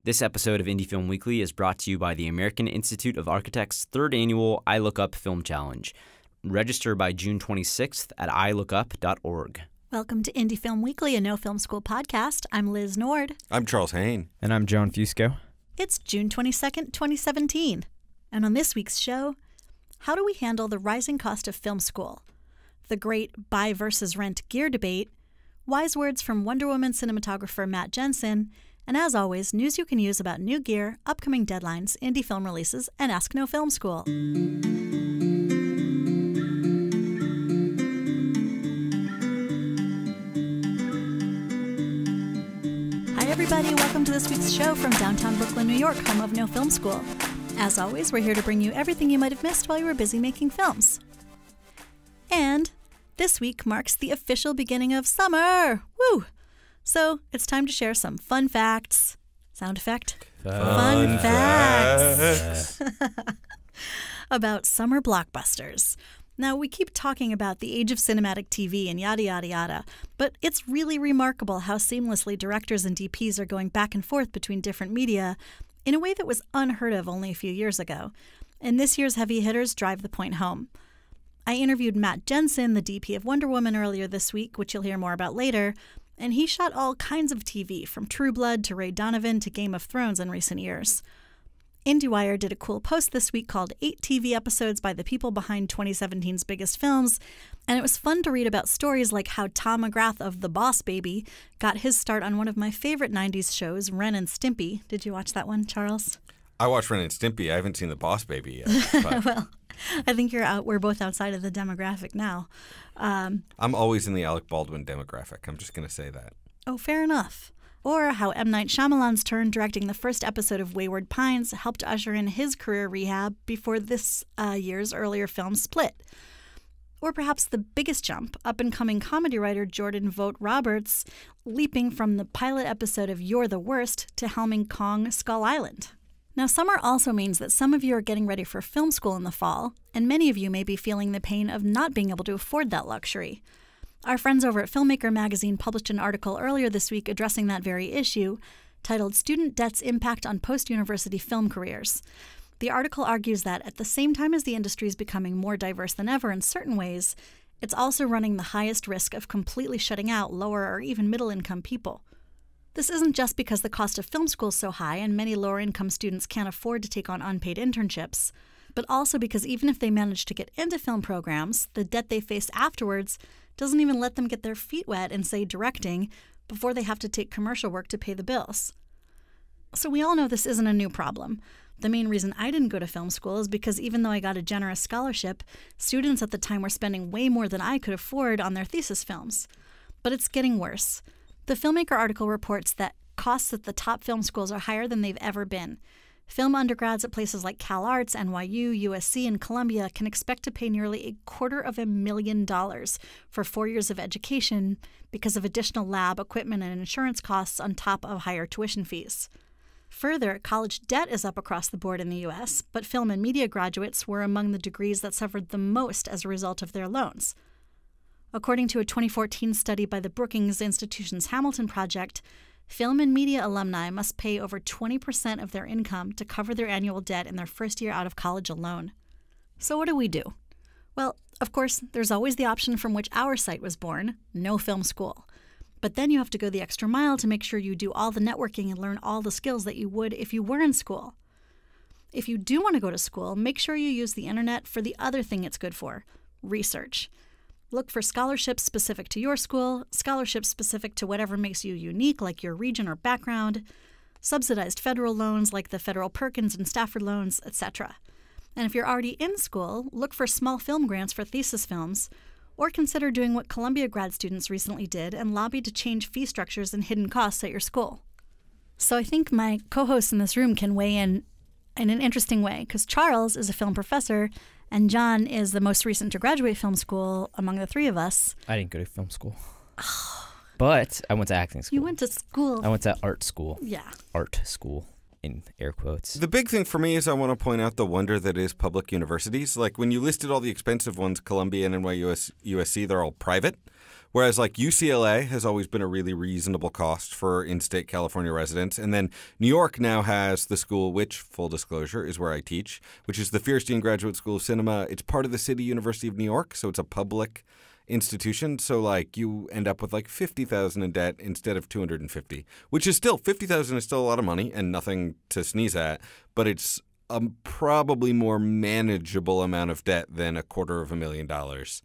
This episode of Indie Film Weekly is brought to you by the American Institute of Architects' third annual I Look Up Film Challenge. Register by June 26th at ilookup.org. Welcome to Indie Film Weekly, a No Film School podcast. I'm Liz Nord. I'm Charles Hain. And I'm Joan Fusco. It's June 22nd, 2017. And on this week's show, how do we handle the rising cost of film school? The great buy versus rent gear debate, wise words from Wonder Woman cinematographer Matt Jensen, and as always, news you can use about new gear, upcoming deadlines, indie film releases, and Ask No Film School. Hi everybody, welcome to this week's show from downtown Brooklyn, New York, home of No Film School. As always, we're here to bring you everything you might have missed while you were busy making films. And this week marks the official beginning of summer! Woo! So it's time to share some fun facts. Sound effect? Fun facts! About summer blockbusters. Now, we keep talking about the age of cinematic TV and yada yada yada, but it's really remarkable how seamlessly directors and DPs are going back and forth between different media in a way that was unheard of only a few years ago. And this year's heavy hitters drive the point home. I interviewed Matt Jensen, the DP of Wonder Woman, earlier this week, which you'll hear more about later, and he shot all kinds of TV, from True Blood to Ray Donovan to Game of Thrones in recent years. IndieWire did a cool post this week called 8 TV Episodes by the People Behind 2017's Biggest Films, and it was fun to read about stories like how Tom McGrath of The Boss Baby got his start on one of my favorite 90s shows, Ren and Stimpy. Did you watch that one, Charles? I watched Ren and Stimpy. I haven't seen The Boss Baby yet. But Well, I think we're both outside of the demographic now. I'm always in the Alec Baldwin demographic. I'm just going to say that. Oh, fair enough. Or how M. Night Shyamalan's turn directing the first episode of Wayward Pines helped usher in his career rehab before this year's earlier film Split. Or perhaps the biggest jump, up-and-coming comedy writer Jordan Vogt Roberts leaping from the pilot episode of You're the Worst to helming Kong Skull Island. Now, summer also means that some of you are getting ready for film school in the fall, and many of you may be feeling the pain of not being able to afford that luxury. Our friends over at Filmmaker magazine published an article earlier this week addressing that very issue, titled Student Debt's Impact on Post-University Film Careers. The article argues that at the same time as the industry is becoming more diverse than ever in certain ways, it's also running the highest risk of completely shutting out lower or even middle-income people. This isn't just because the cost of film school is so high and many lower-income students can't afford to take on unpaid internships, but also because even if they manage to get into film programs, the debt they face afterwards doesn't even let them get their feet wet in, say, directing before they have to take commercial work to pay the bills. So we all know this isn't a new problem. The main reason I didn't go to film school is because even though I got a generous scholarship, students at the time were spending way more than I could afford on their thesis films. But it's getting worse. The Filmmaker article reports that costs at the top film schools are higher than they've ever been. Film undergrads at places like CalArts, NYU, USC, and Columbia can expect to pay nearly $250,000 for 4 years of education because of additional lab, equipment, and insurance costs on top of higher tuition fees. Further, college debt is up across the board in the U.S., but film and media graduates were among the degrees that suffered the most as a result of their loans. According to a 2014 study by the Brookings Institution's Hamilton Project, film and media alumni must pay over 20% of their income to cover their annual debt in their first year out of college alone. So what do we do? Well, of course, there's always the option from which our site was born, No Film School. But then you have to go the extra mile to make sure you do all the networking and learn all the skills that you would if you were in school. If you do want to go to school, make sure you use the internet for the other thing it's good for, research. Look for scholarships specific to your school, scholarships specific to whatever makes you unique, like your region or background, subsidized federal loans like the federal Perkins and Stafford loans, etc. And if you're already in school, look for small film grants for thesis films, or consider doing what Columbia grad students recently did and lobby to change fee structures and hidden costs at your school. So I think my co-hosts in this room can weigh in an interesting way, because Charles is a film professor and John is the most recent to graduate film school among the three of us. I didn't go to film school. But I went to acting school. You went to school. I went to art school. Yeah. Art school, in air quotes. The big thing for me is I want to point out the wonder that is public universities. Like when you listed all the expensive ones, Columbia and NYU, USC, they're all private. Whereas like UCLA has always been a really reasonable cost for in-state California residents. And then New York now has the school, which, full disclosure, is where I teach, which is the Fierstein Graduate School of Cinema. It's part of the City University of New York, so it's a public institution. So like you end up with like $50,000 in debt instead of $250,000, which is still $50,000 is still a lot of money and nothing to sneeze at, but it's a probably more manageable amount of debt than $250,000.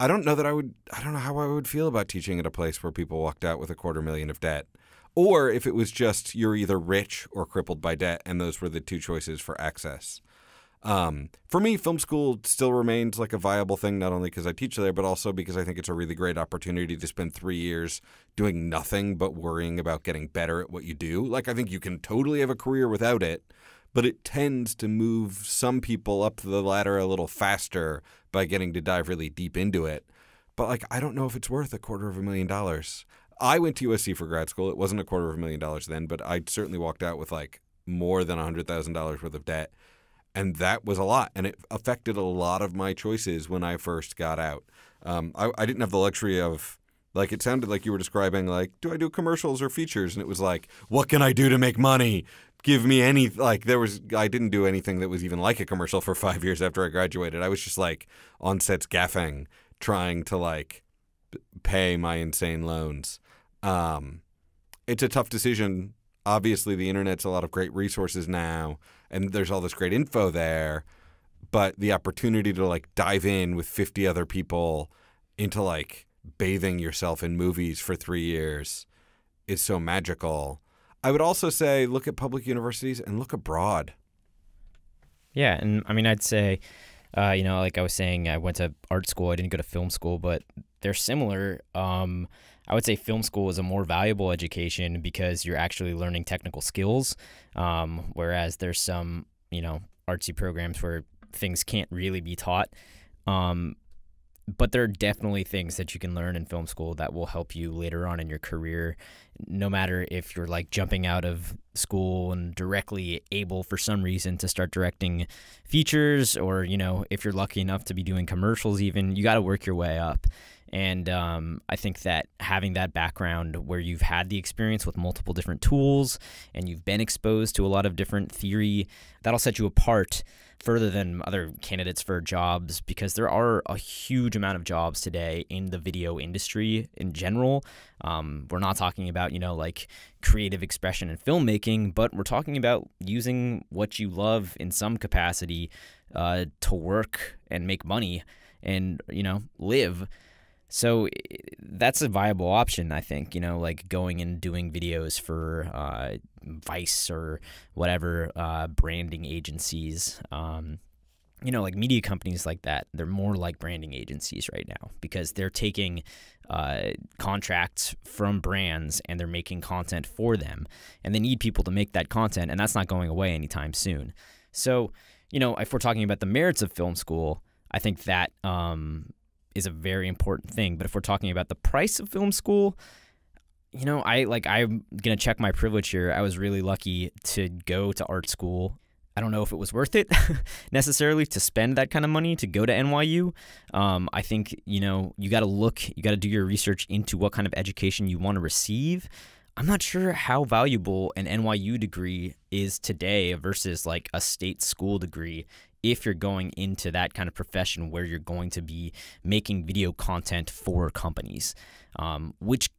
I don't know how I would feel about teaching at a place where people walked out with $250,000 of debt. Or if it was just you're either rich or crippled by debt, and those were the two choices for access. For me, film school still remains like a viable thing, not only because I teach there, but also because I think it's a really great opportunity to spend 3 years doing nothing but worrying about getting better at what you do. Like, I think you can totally have a career without it, but it tends to move some people up the ladder a little faster by getting to dive really deep into it. But like, I don't know if it's worth $250,000. I went to USC for grad school. It wasn't $250,000 then, but I certainly walked out with like more than $100,000 worth of debt. And that was a lot. And it affected a lot of my choices when I first got out. I didn't have the luxury of, like, it sounded like you were describing, like, do I do commercials or features? And it was like, what can I do to make money? Give me any, like, I didn't do anything that was even like a commercial for 5 years after I graduated. I was just like on sets gaffing, trying to like pay my insane loans. It's a tough decision. Obviously, the internet's a lot of great resources now, and there's all this great info there. But the opportunity to like dive in with 50 other people into like bathing yourself in movies for 3 years is so magical. I would also say look at public universities and look abroad. Yeah, and I mean, I'd say, like I was saying, I went to art school. I didn't go to film school, but they're similar. I would say film school is a more valuable education because you're actually learning technical skills, whereas there's some, artsy programs where things can't really be taught. But there are definitely things that you can learn in film school that will help you later on in your career, no matter if you're like jumping out of school and directly able for some reason to start directing features, or, if you're lucky enough to be doing commercials even, you got to work your way up. And I think that having that background where you've had the experience with multiple different tools and you've been exposed to a lot of different theory, that'll set you apart further than other candidates for jobs, because there are a huge amount of jobs today in the video industry in general. We're not talking about, like creative expression and filmmaking, but we're talking about using what you love in some capacity to work and make money and, live. So that's a viable option, I think, like going and doing videos for Vice or whatever branding agencies, like media companies like that. They're more like branding agencies right now because they're taking contracts from brands and they're making content for them, and they need people to make that content, and that's not going away anytime soon. So, if we're talking about the merits of film school, I think that is a very important thing. But if we're talking about the price of film school, I'm gonna check my privilege here. I was really lucky to go to art school. I don't know if it was worth it necessarily to spend that kind of money to go to NYU. I think, you got to do your research into what kind of education you want to receive. I'm not sure how valuable an NYU degree is today versus like a state school degree if you're going into that kind of profession where you're going to be making video content for companies, which,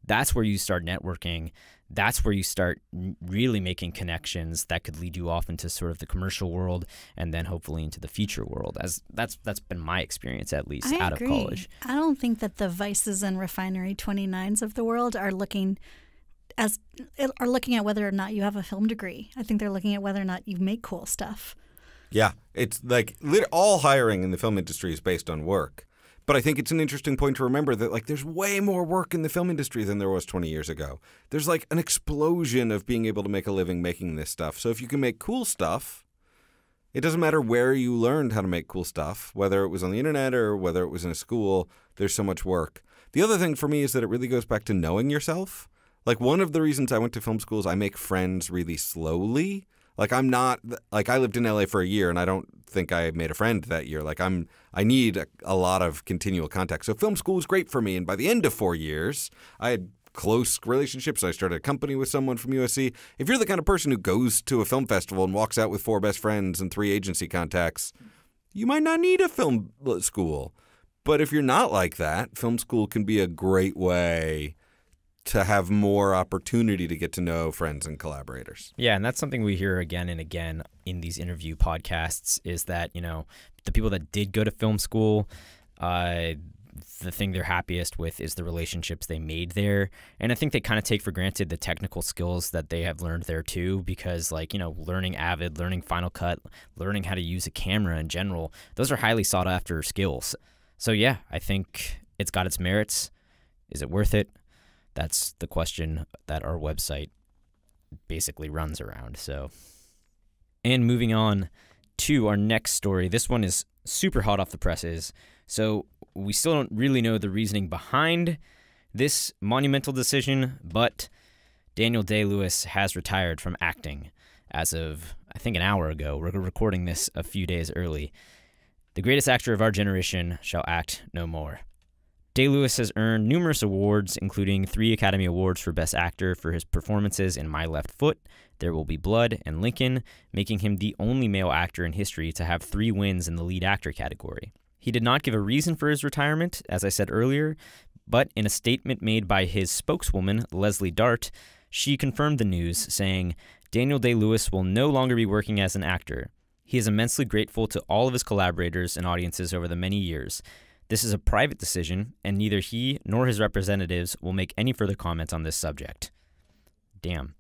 that's where you start networking. That's where you start really making connections that could lead you off into sort of the commercial world and then hopefully into the feature world. As that's been my experience, at least out of college. I don't think that the Vices and Refinery 29s of the world are looking at whether or not you have a film degree. I think they're looking at whether or not you make cool stuff. Yeah, it's like all hiring in the film industry is based on work. But I think it's an interesting point to remember that like there's way more work in the film industry than there was 20 years ago. There's like an explosion of being able to make a living making this stuff. So if you can make cool stuff, it doesn't matter where you learned how to make cool stuff, whether it was on the internet or whether it was in a school, there's so much work. The other thing for me is that it really goes back to knowing yourself. Like one of the reasons I went to film school is I make friends really slowly. Like, I'm not, like, I lived in LA for a year and I don't think I made a friend that year. Like, I need a lot of continual contact. So film school was great for me. And by the end of 4 years, I had close relationships. I started a company with someone from USC. If you're the kind of person who goes to a film festival and walks out with 4 best friends and 3 agency contacts, you might not need a film school. But if you're not like that, film school can be a great way to have more opportunity to get to know friends and collaborators. Yeah, and that's something we hear again and again in these interview podcasts is that, the people that did go to film school, the thing they're happiest with is the relationships they made there. And I think they kind of take for granted the technical skills that they have learned there too, because learning Avid, learning Final Cut, learning how to use a camera in general, those are highly sought after skills. So yeah, I think it's got its merits. Is it worth it? That's the question that our website basically runs around. And moving on to our next story. This one is super hot off the presses. So we still don't really know the reasoning behind this monumental decision, but Daniel Day-Lewis has retired from acting as of, I think, an hour ago. We're recording this a few days early. The greatest actor of our generation shall act no more. Day-Lewis has earned numerous awards, including 3 Academy Awards for Best Actor for his performances in My Left Foot, There Will Be Blood, and Lincoln, making him the only male actor in history to have 3 wins in the lead actor category. He did not give a reason for his retirement, as I said earlier, but in a statement made by his spokeswoman, Leslie Dart, she confirmed the news, saying, "Daniel Day-Lewis will no longer be working as an actor. He is immensely grateful to all of his collaborators and audiences over the many years. This is a private decision, and neither he nor his representatives will make any further comments on this subject." Damn.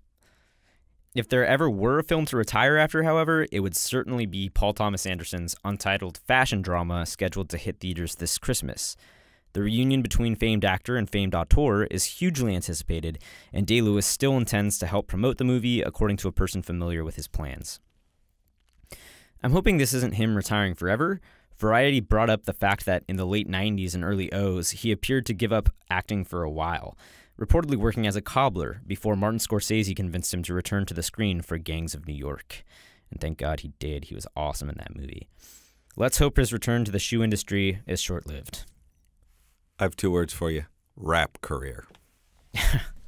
If there ever were a film to retire after, however, it would certainly be Paul Thomas Anderson's untitled fashion drama scheduled to hit theaters this Christmas. The reunion between famed actor and famed auteur is hugely anticipated, and Day-Lewis still intends to help promote the movie, according to a person familiar with his plans. I'm hoping this isn't him retiring forever. Variety brought up the fact that in the late 90s and early O's, he appeared to give up acting for a while, reportedly working as a cobbler before Martin Scorsese convinced him to return to the screen for Gangs of New York. And thank God he did. He was awesome in that movie. Let's hope his return to the shoe industry is short-lived. I have 2 words for you. Rap career.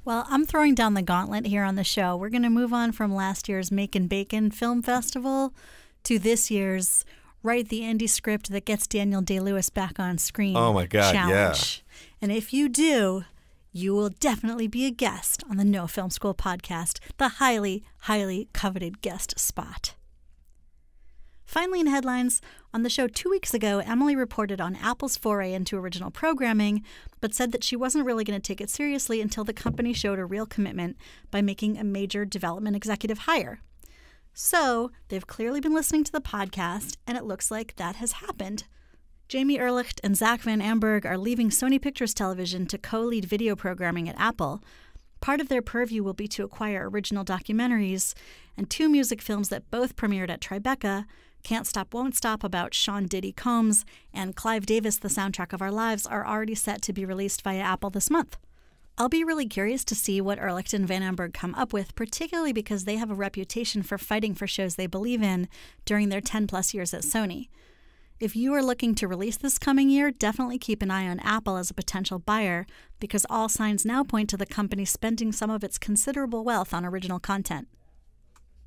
Well, I'm throwing down the gauntlet here on the show. We're going to move on from last year's Makin' Bacon Film Festival to this year's Write the Indie Script That Gets Daniel Day-Lewis Back on Screen. Oh my God, challenge. Yeah. And if you do, you will definitely be a guest on the No Film School podcast, the highly, highly coveted guest spot. Finally, in headlines, on the show 2 weeks ago, Emily reported on Apple's foray into original programming, but said that she wasn't really going to take it seriously until the company showed a real commitment by making a major development executive hire. So, they've clearly been listening to the podcast, and it looks like that has happened. Jamie Ehrlicht and Zach Van Amberg are leaving Sony Pictures Television to co-lead video programming at Apple. Part of their purview will be to acquire original documentaries, and 2 music films that both premiered at Tribeca, Can't Stop, Won't Stop about Sean Diddy Combs, and Clive Davis, The Soundtrack of Our Lives, are already set to be released via Apple this month. I'll be really curious to see what Ehrlicht and Van Amberg come up with, particularly because they have a reputation for fighting for shows they believe in during their 10-plus years at Sony. If you are looking to release this coming year, definitely keep an eye on Apple as a potential buyer, because all signs now point to the company spending some of its considerable wealth on original content.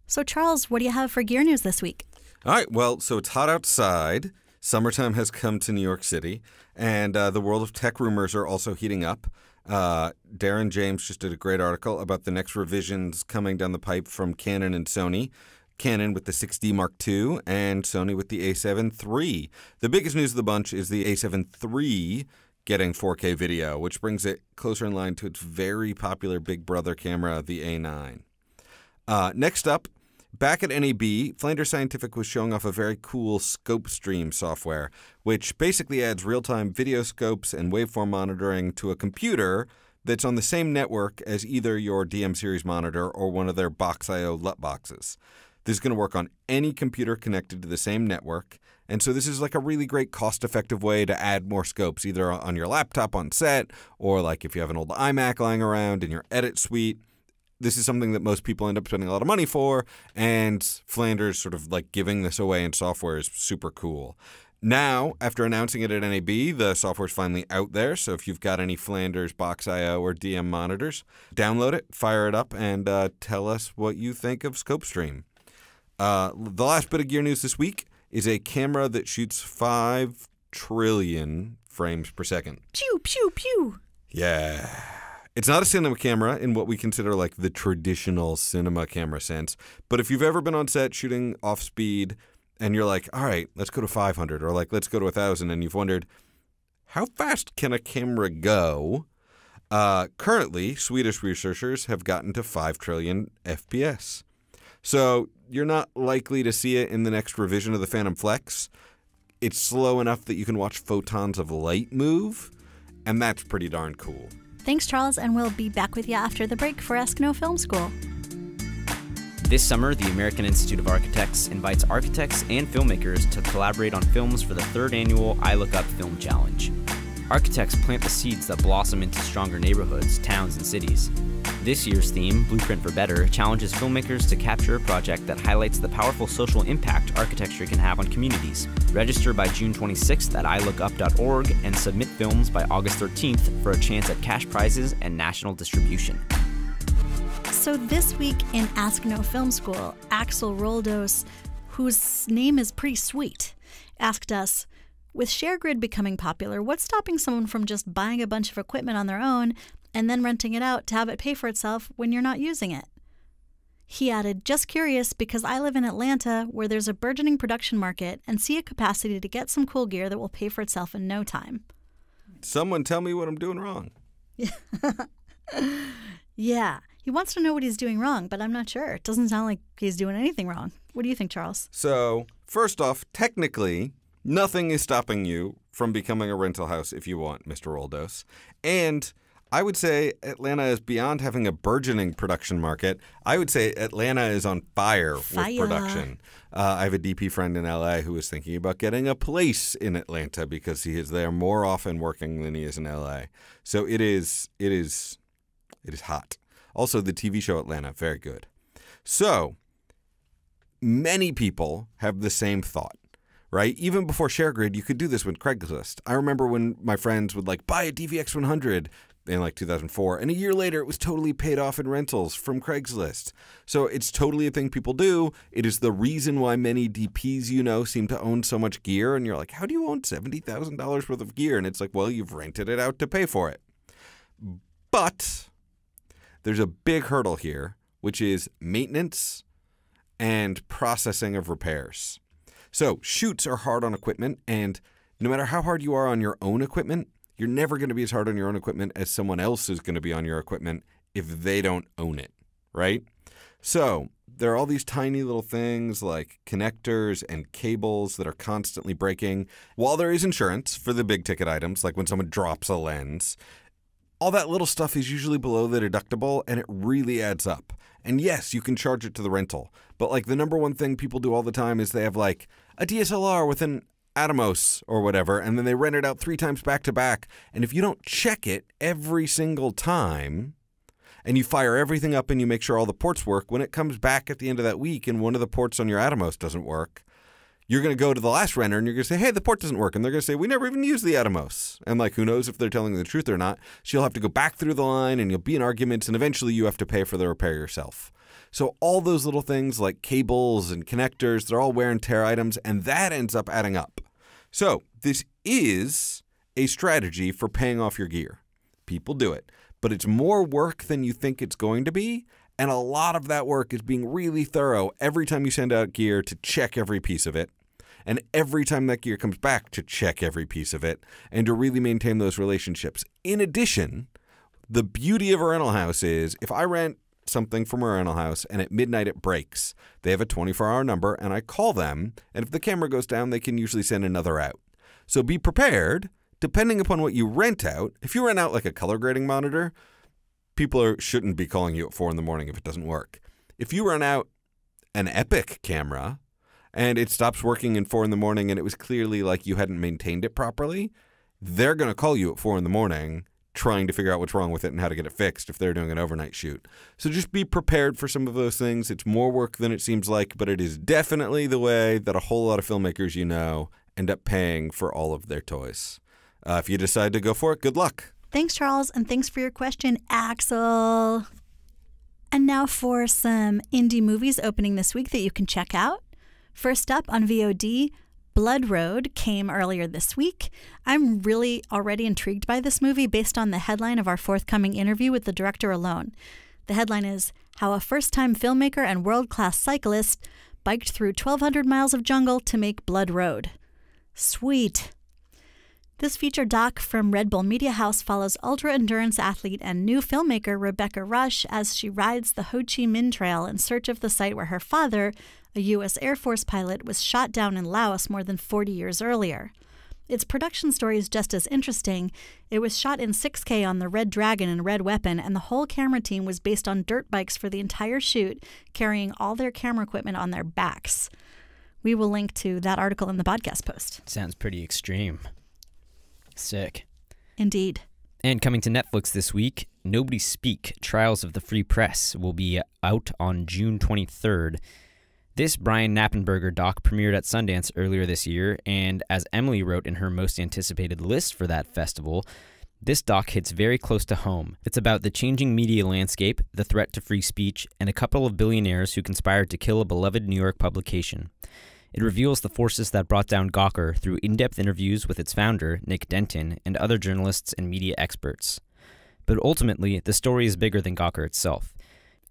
So Charles, what do you have for gear news this week? All right, well, so it's hot outside. Summertime has come to New York City, and the world of tech rumors are also heating up. Darren James just did a great article about the next revisions coming down the pipe from Canon and Sony. Canon with the 6D Mark II and Sony with the A7 III. The biggest news of the bunch is the A7 III getting 4K video, which brings it closer in line to its very popular big brother camera, the A9. Next up, back at NAB, Flanders Scientific was showing off a very cool Scope Stream software, which basically adds real-time video scopes and waveform monitoring to a computer that's on the same network as either your DM series monitor or one of their Box.io LUT boxes. This is going to work on any computer connected to the same network, and so this is like a really great cost-effective way to add more scopes, either on your laptop on set, or like if you have an old iMac lying around in your edit suite. this is something that most people end up spending a lot of money for, and Flanders sort of like giving this away in software is super cool. Now, after announcing it at NAB, the software's finally out there, so if you've got any Flanders Box.io or DM monitors, download it, fire it up, and tell us what you think of ScopeStream. The last bit of gear news this week is a camera that shoots 5 trillion frames per second. Pew, pew, pew. Yeah. It's not a cinema camera in what we consider like the traditional cinema camera sense, but if you've ever been on set shooting off speed and you're like, all right, let's go to 500 or like, let's go to 1,000, and you've wondered, how fast can a camera go? Currently, Swedish researchers have gotten to 5 trillion FPS. So you're not likely to see it in the next revision of the Phantom Flex. It's slow enough that you can watch photons of light move, and that's pretty darn cool. Thanks, Charles, and we'll be back with you after the break for Ask No Film School. This summer, the American Institute of Architects invites architects and filmmakers to collaborate on films for the 3rd annual I Look Up Film Challenge. Architects plant the seeds that blossom into stronger neighborhoods, towns, and cities. This year's theme, Blueprint for Better, challenges filmmakers to capture a project that highlights the powerful social impact architecture can have on communities. Register by June 26th at ilookup.org and submit films by August 13th for a chance at cash prizes and national distribution. So this week in Ask No Film School, Axel Roldos, whose name is pretty sweet, asked us, with ShareGrid becoming popular, what's stopping someone from just buying a bunch of equipment on their own and then renting it out to have it pay for itself when you're not using it? He added, just curious because I live in Atlanta where there's a burgeoning production market and see a capacity to get some cool gear that will pay for itself in no time. Someone tell me what I'm doing wrong. Yeah, he wants to know what he's doing wrong, but I'm not sure. It doesn't sound like he's doing anything wrong. What do you think, Charles? So, first off, technically, nothing is stopping you from becoming a rental house if you want, Mr. Roldos. And I would say Atlanta is beyond having a burgeoning production market. I would say Atlanta is on fire with production. I have a DP friend in LA who is thinking about getting a place in Atlanta because he is there more often working than he is in LA. So it is hot. Also, the TV show Atlanta, very good. So many people have the same thought. Right? Even before ShareGrid, you could do this with Craigslist. I remember when my friends would like buy a DVX 100 in like 2004, and a year later it was totally paid off in rentals from Craigslist. So it's totally a thing people do. It is the reason why many DPs you know seem to own so much gear, and you're like, how do you own $70,000 worth of gear? And it's like, well, you've rented it out to pay for it. But there's a big hurdle here, which is maintenance and processing of repairs. So shoots are hard on equipment, and no matter how hard you are on your own equipment, you're never going to be as hard on your own equipment as someone else is going to be on your equipment if they don't own it, right? So there are all these tiny little things like connectors and cables that are constantly breaking. While there is insurance for the big ticket items, like when someone drops a lens, all that little stuff is usually below the deductible, and it really adds up. And yes, you can charge it to the rental, but like the number one thing people do all the time is they have like a DSLR with an Atomos or whatever, and then they rent it out 3 times back to back. And if you don't check it every single time, and you fire everything up and you make sure all the ports work, when it comes back at the end of that week and one of the ports on your Atomos doesn't work, you're going to go to the last renter and you're going to say, hey, the port doesn't work. And they're going to say, we never even used the Atomos. And like, who knows if they're telling the truth or not. So you'll have to go back through the line and you'll be in arguments, and eventually you have to pay for the repair yourself. So all those little things like cables and connectors, they're all wear and tear items, and that ends up adding up. So this is a strategy for paying off your gear. People do it, but it's more work than you think it's going to be. And a lot of that work is being really thorough every time you send out gear to check every piece of it. And every time that gear comes back, to check every piece of it and to really maintain those relationships. In addition, the beauty of a rental house is if I rent something from a rental house and at midnight it breaks, they have a 24-hour number and I call them. And if the camera goes down, they can usually send another out. So be prepared. Depending upon what you rent out, if you rent out like a color grading monitor, people shouldn't be calling you at 4 a.m. if it doesn't work. If you rent out an Epic camera and it stops working at 4 a.m. and it was clearly like you hadn't maintained it properly, they're going to call you at 4 a.m. trying to figure out what's wrong with it and how to get it fixed if they're doing an overnight shoot. So just be prepared for some of those things. It's more work than it seems like, but it is definitely the way that a whole lot of filmmakers end up paying for all of their toys. If you decide to go for it, good luck. Thanks, Charles, and thanks for your question, Axel. And now for some indie movies opening this week that you can check out. First up on VOD, Blood Road came earlier this week. I'm really already intrigued by this movie based on the headline of our forthcoming interview with the director alone. The headline is How a First-Time Filmmaker and World-Class Cyclist Biked Through 1,200 Miles of Jungle to Make Blood Road. Sweet. This feature doc from Red Bull Media House follows ultra-endurance athlete and new filmmaker Rebecca Rush as she rides the Ho Chi Minh Trail in search of the site where her father, a U.S. Air Force pilot, was shot down in Laos more than 40 years earlier. Its production story is just as interesting. It was shot in 6K on the Red Dragon and Red Weapon, and the whole camera team was based on dirt bikes for the entire shoot, carrying all their camera equipment on their backs. We will link to that article in the podcast post. Sounds pretty extreme. Sick. Indeed. And coming to Netflix this week, Nobody Speak, Trials of the Free Press will be out on June 23rd. This Brian Knappenberger doc premiered at Sundance earlier this year, and as Emily wrote in her most anticipated list for that festival, this doc hits very close to home. It's about the changing media landscape, the threat to free speech, and a couple of billionaires who conspired to kill a beloved New York publication. It reveals the forces that brought down Gawker through in-depth interviews with its founder, Nick Denton, and other journalists and media experts. But ultimately, the story is bigger than Gawker itself.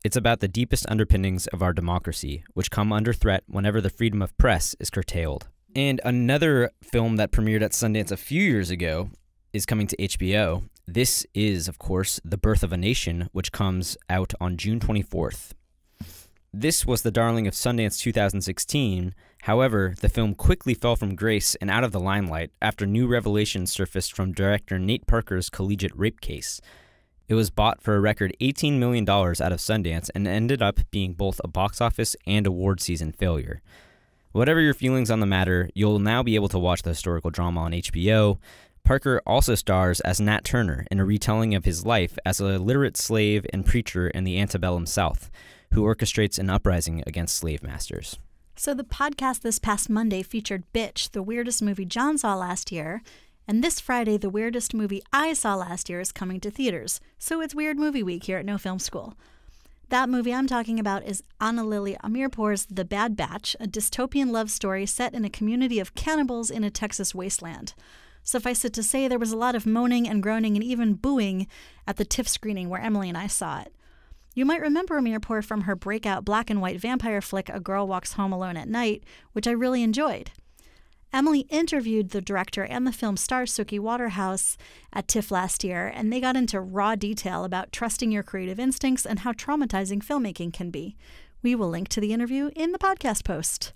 It's about the deepest underpinnings of our democracy, which come under threat whenever the freedom of press is curtailed. And another film that premiered at Sundance a few years ago is coming to HBO. This is, of course, The Birth of a Nation, which comes out on June 24th. This was the darling of Sundance 2016. However, the film quickly fell from grace and out of the limelight after new revelations surfaced from director Nate Parker's collegiate rape case. It was bought for a record $18 million out of Sundance and ended up being both a box office and award season failure. Whatever your feelings on the matter, you'll now be able to watch the historical drama on HBO. Parker also stars as Nat Turner in a retelling of his life as a literate slave and preacher in the antebellum South, who orchestrates an uprising against slave masters. So the podcast this past Monday featured Bitch, the weirdest movie John saw last year, and this Friday, the weirdest movie I saw last year is coming to theaters, so it's Weird Movie Week here at No Film School. That movie I'm talking about is Anna Lily Amirpour's The Bad Batch, a dystopian love story set in a community of cannibals in a Texas wasteland. Suffice it to say, there was a lot of moaning and groaning and even booing at the TIFF screening where Emily and I saw it. You might remember Amirpour from her breakout black and white vampire flick A Girl Walks Home Alone at Night, which I really enjoyed. Emily interviewed the director and the film star Suki Waterhouse at TIFF last year, and they got into raw detail about trusting your creative instincts and how traumatizing filmmaking can be. We will link to the interview in the podcast post.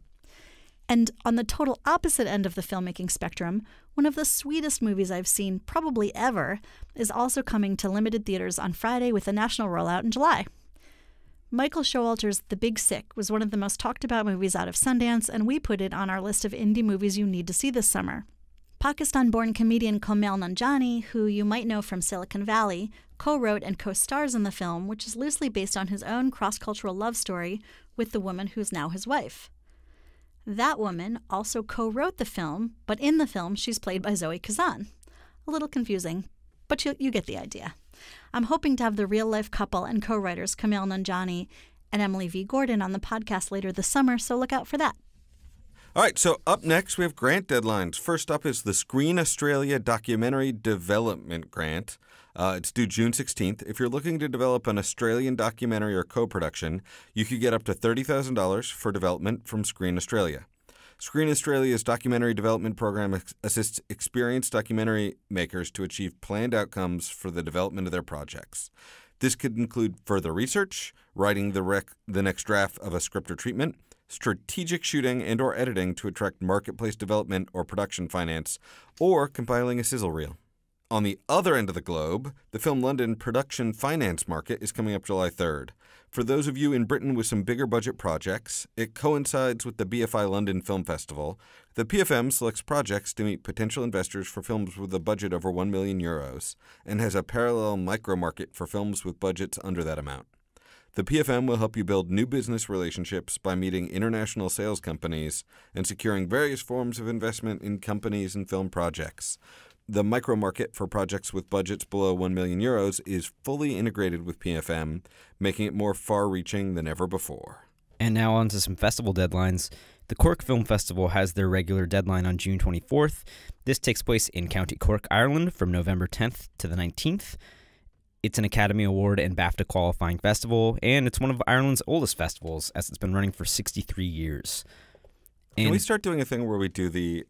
And on the total opposite end of the filmmaking spectrum, one of the sweetest movies I've seen probably ever is also coming to limited theaters on Friday with a national rollout in July. Michael Showalter's The Big Sick was one of the most talked about movies out of Sundance, and we put it on our list of indie movies you need to see this summer. Pakistan-born comedian Kumail Nanjiani, who you might know from Silicon Valley, co-wrote and co-stars in the film, which is loosely based on his own cross-cultural love story with the woman who's now his wife. That woman also co-wrote the film, but in the film she's played by Zoe Kazan. A little confusing, but you get the idea. I'm hoping to have the real-life couple and co-writers Kumail Nanjiani and Emily V. Gordon on the podcast later this summer, so look out for that. All right, so up next we have grant deadlines. First up is the Screen Australia Documentary Development Grant. It's due June 16th. If you're looking to develop an Australian documentary or co-production, you could get up to $30,000 for development from Screen Australia. Screen Australia's documentary development program assists experienced documentary makers to achieve planned outcomes for the development of their projects. This could include further research, writing the next draft of a script or treatment, strategic shooting and or editing to attract marketplace development or production finance, or compiling a sizzle reel. On the other end of the globe, the Film London production finance market is coming up July 3rd. For those of you in Britain with some bigger budget projects, it coincides with the BFI London Film Festival. The PFM selects projects to meet potential investors for films with a budget over €1 million and has a parallel micro-market for films with budgets under that amount. The PFM will help you build new business relationships by meeting international sales companies and securing various forms of investment in companies and film projects. The micro-market for projects with budgets below €1 million is fully integrated with PFM, making it more far-reaching than ever before. And now on to some festival deadlines. The Cork Film Festival has their regular deadline on June 24th. This takes place in County Cork, Ireland, from November 10th to the 19th. It's an Academy Award and BAFTA qualifying festival, and it's one of Ireland's oldest festivals, as it's been running for 63 years. And Can we start doing a thing where we do the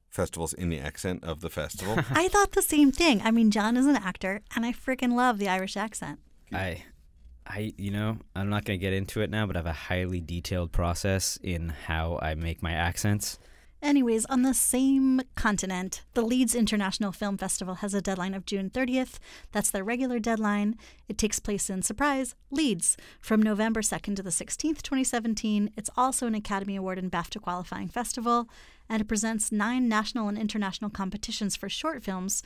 festivals in the accent of the festival? I thought the same thing. I mean, John is an actor, and I freaking love the Irish accent. I'm not going to get into it now, but I have a highly detailed process in how I make my accents. Anyways, on the same continent, the Leeds International Film Festival has a deadline of June 30th. That's their regular deadline. It takes place in, surprise, Leeds, from November 2nd to the 16th, 2017. It's also an Academy Award and BAFTA qualifying festival, and it presents 9 national and international competitions for short films,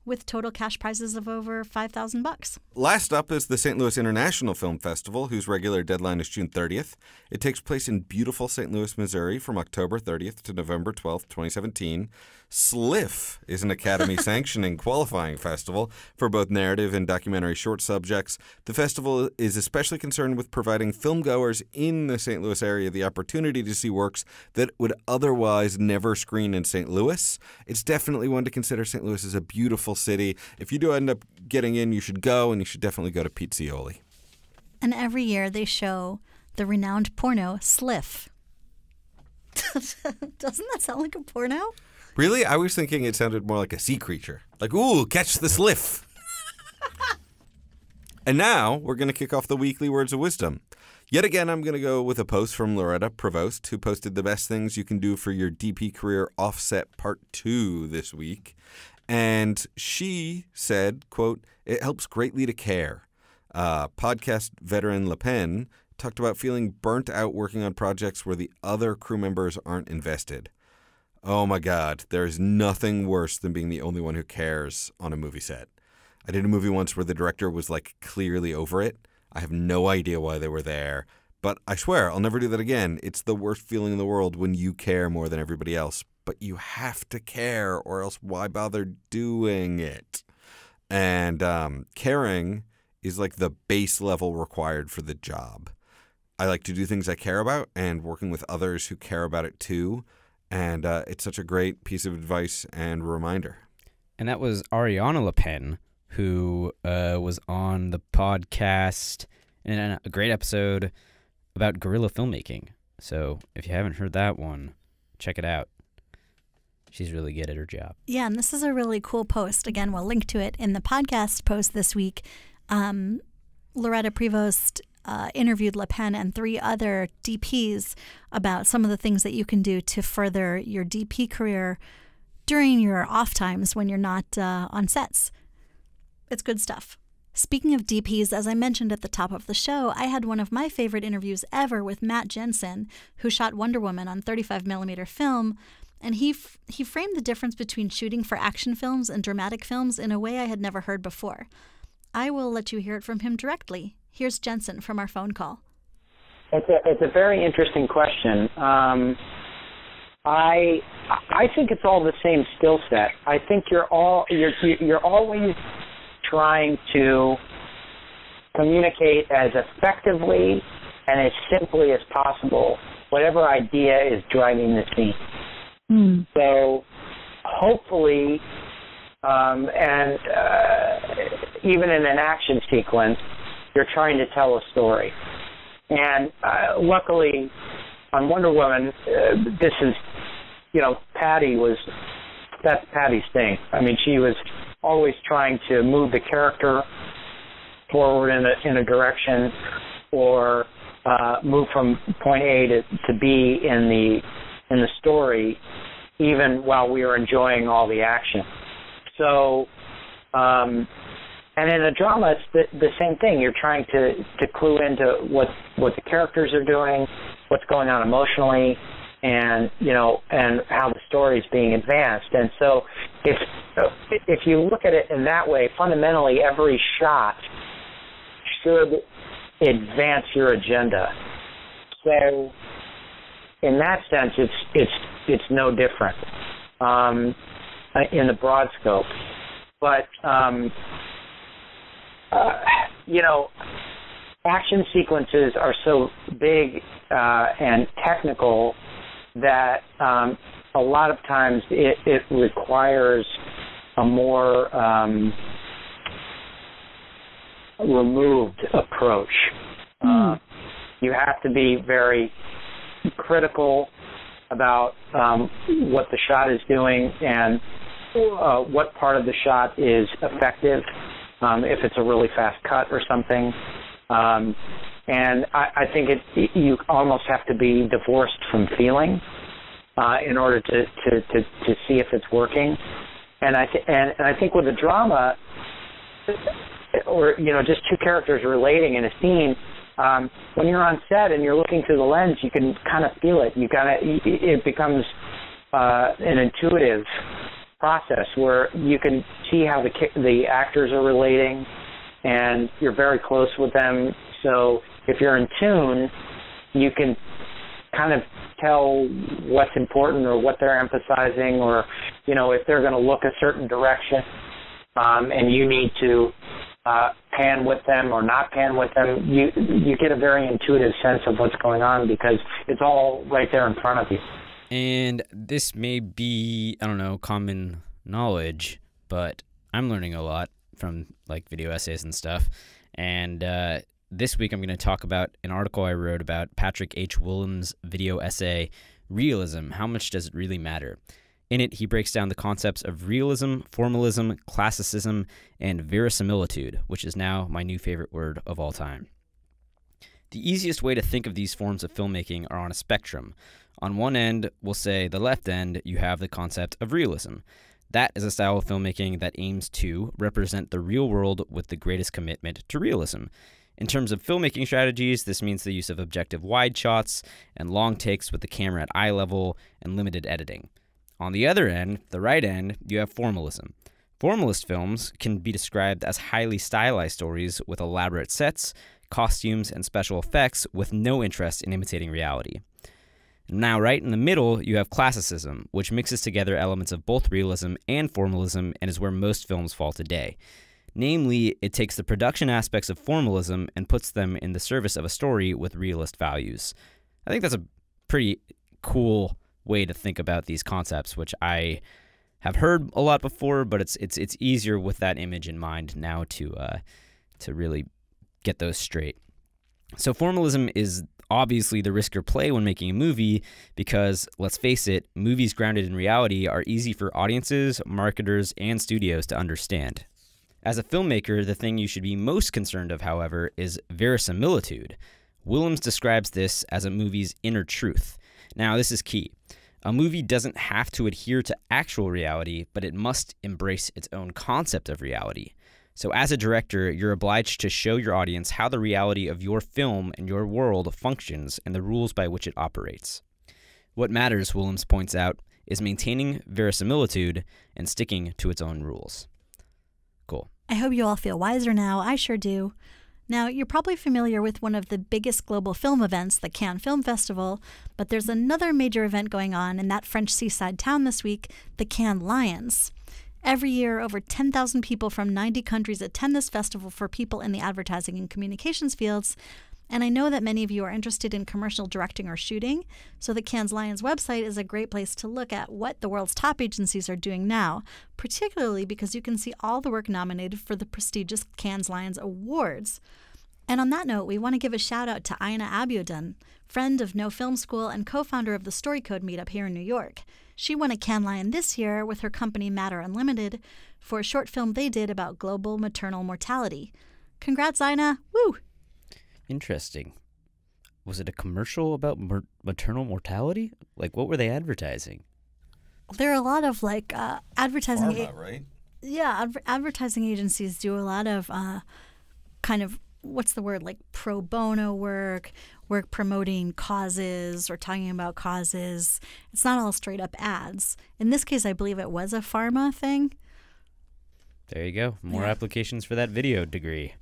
with total cash prizes of over $5,000. Last up is the St. Louis International Film Festival, whose regular deadline is June 30th. It takes place in beautiful St. Louis, Missouri from October 30th to November 12th, 2017. SLIF is an Academy sanctioning qualifying festival for both narrative and documentary short subjects. The festival is especially concerned with providing filmgoers in the St. Louis area the opportunity to see works that would otherwise never screen in St. Louis. It's definitely one to consider. St. Louis is a beautiful city. If you do end up getting in, you should go, and you should definitely go to Pizzioli. And every year they show the renowned porno SLIF. Doesn't that sound like a porno? Really? I was thinking it sounded more like a sea creature. Like, ooh, catch the SLIF. And now we're going to kick off the weekly Words of Wisdom. Yet again, I'm going to go with a post from Loretta Prevost, who posted the best things you can do for your DP career offset part 2 this week. And she said, quote, "It helps greatly to care." Podcast veteran Le Pen talked about feeling burnt out working on projects where the other crew members aren't invested. Oh my God, there is nothing worse than being the only one who cares on a movie set. I did a movie once where the director was like clearly over it. I have no idea why they were there, but I swear I'll never do that again. It's the worst feeling in the world when you care more than everybody else, but you have to care or else why bother doing it? And caring is like the base level required for the job. I like to do things I care about and working with others who care about it too. And it's such a great piece of advice and reminder. And that was Ariana Le Pen, who was on the podcast in a great episode about guerrilla filmmaking. So if you haven't heard that one, check it out. She's really good at her job. Yeah, and this is a really cool post. Again, we'll link to it in the podcast post this week. Loretta Prevost interviewed Le Pen and 3 other DPs about some of the things that you can do to further your DP career during your off times when you're not on sets. It's good stuff. Speaking of DPs, as I mentioned at the top of the show, I had one of my favorite interviews ever with Matt Jensen, who shot Wonder Woman on 35mm film, and he framed the difference between shooting for action films and dramatic films in a way I had never heard before. I will let you hear it from him directly. Here's Jensen from our phone call. It's a very interesting question. I think it's all the same skill set. I think you're always trying to communicate as effectively and as simply as possible whatever idea is driving the scene. So hopefully, even in an action sequence, you're trying to tell a story. And luckily, on Wonder Woman, this is, that's Patty's thing. I mean, she was always trying to move the character forward in a direction or move from point A to B in the story, even while we were enjoying all the action. So And in a drama, it's the same thing. You're trying to clue into what the characters are doing, what's going on emotionally, and and how the story is being advanced. And so, if you look at it in that way, fundamentally every shot should advance your agenda. So, in that sense, it's no different in the broad scope. But action sequences are so big and technical that a lot of times it requires a more removed approach. You have to be very critical about what the shot is doing and what part of the shot is effective, if it's a really fast cut or something. And I think you almost have to be divorced from feeling in order to see if it's working. And I think with a drama, or just two characters relating in a scene, when you're on set and you're looking through the lens, you can kind of feel it. It becomes an intuitive process where you can see how the actors are relating, and you're very close with them. So if you're in tune, you can kind of tell what's important or what they're emphasizing, or if they're going to look a certain direction, and you need to pan with them or not pan with them. You get a very intuitive sense of what's going on because it's all right there in front of you. And this may be, I don't know, common knowledge, but I'm learning a lot from like video essays and stuff. And this week I'm going to talk about an article I wrote about Patrick H. Willems' video essay, Realism, How Much Does It Really Matter? In it, he breaks down the concepts of realism, formalism, classicism, and verisimilitude, which is now my new favorite word of all time. The easiest way to think of these forms of filmmaking are on a spectrum. On one end, we'll say the left end, you have the concept of realism. That is a style of filmmaking that aims to represent the real world with the greatest commitment to realism. In terms of filmmaking strategies, this means the use of objective wide shots and long takes with the camera at eye level and limited editing. On the other end, the right end, you have formalism. Formalist films can be described as highly stylized stories with elaborate sets, costumes, and special effects with no interest in imitating reality. Now, right in the middle, you have classicism, which mixes together elements of both realism and formalism and is where most films fall today. Namely, it takes the production aspects of formalism and puts them in the service of a story with realist values. I think that's a pretty cool way to think about these concepts, which I have heard a lot before, but it's easier with that image in mind now to really get those straight. So formalism is obviously the risk or play when making a movie because, let's face it, movies grounded in reality are easy for audiences, marketers, and studios to understand. As a filmmaker, the thing you should be most concerned of, however, is verisimilitude. Willems describes this as a movie's inner truth. Now, this is key. A movie doesn't have to adhere to actual reality, but it must embrace its own concept of reality. So as a director, you're obliged to show your audience how the reality of your film and your world functions and the rules by which it operates. What matters, Willems points out, is maintaining verisimilitude and sticking to its own rules. Cool. I hope you all feel wiser now. I sure do. Now, you're probably familiar with one of the biggest global film events, the Cannes Film Festival, but there's another major event going on in that French seaside town this week, the Cannes Lions. Every year, over 10,000 people from 90 countries attend this festival for people in the advertising and communications fields, and I know that many of you are interested in commercial directing or shooting, so the Cannes Lions website is a great place to look at what the world's top agencies are doing now, particularly because you can see all the work nominated for the prestigious Cannes Lions Awards. And on that note, we want to give a shout out to Aina Abiodun, friend of No Film School and co-founder of the Story Code meetup here in New York. She won a Cannes Lion this year with her company Matter Unlimited for a short film they did about global maternal mortality. Congrats, Aina! Woo! Interesting. Was it a commercial about maternal mortality? Like, what were they advertising? There are a lot of, advertising... Pharma, right? Yeah, advertising agencies do a lot of kind of, what's the word, like pro bono work promoting causes or talking about causes. It's not all straight up ads. In this case, I believe it was a pharma thing. There you go. More applications for that video degree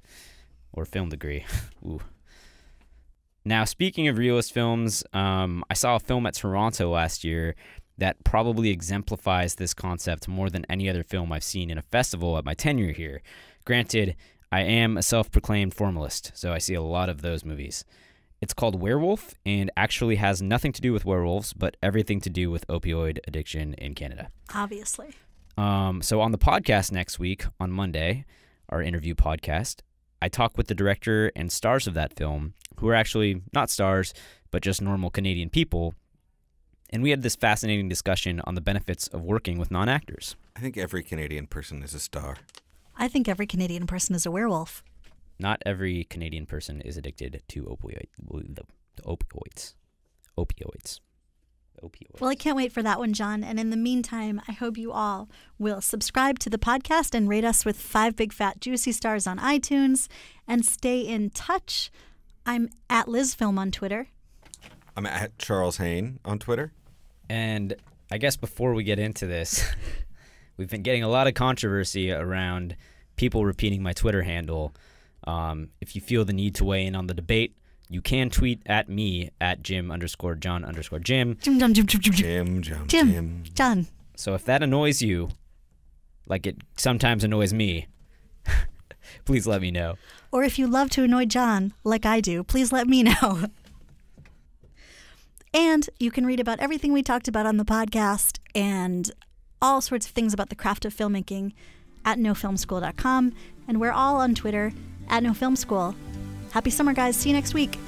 or film degree. Ooh. Now, speaking of realist films, I saw a film at Toronto last year that probably exemplifies this concept more than any other film I've seen in a festival at my tenure here. Granted, I am a self-proclaimed formalist, so I see a lot of those movies. It's called Werewolf and actually has nothing to do with werewolves, but everything to do with opioid addiction in Canada. Obviously. So on the podcast next week, on Monday, our interview podcast, I talk with the director and stars of that film, who are actually not stars, but just normal Canadian people. And we had this fascinating discussion on the benefits of working with non-actors. I think every Canadian person is a star. I think every Canadian person is a werewolf. Not every Canadian person is addicted to opioids. Well, I can't wait for that one, John. And in the meantime, I hope you all will subscribe to the podcast and rate us with 5 big fat juicy stars on iTunes and stay in touch. I'm at LizFilm on Twitter. I'm at Charles Hain on Twitter. And I guess before we get into this, we've been getting a lot of controversy around people repeating my Twitter handle. If you feel the need to weigh in on the debate, you can tweet at me at Jim_John_Jim. Jim. John. So if that annoys you, like it sometimes annoys me, please let me know. Or if you love to annoy John, like I do, please let me know. And you can read about everything we talked about on the podcast and all sorts of things about the craft of filmmaking at nofilmschool.com. And we're all on Twitter at nofilmschool. Happy summer, guys. See you next week.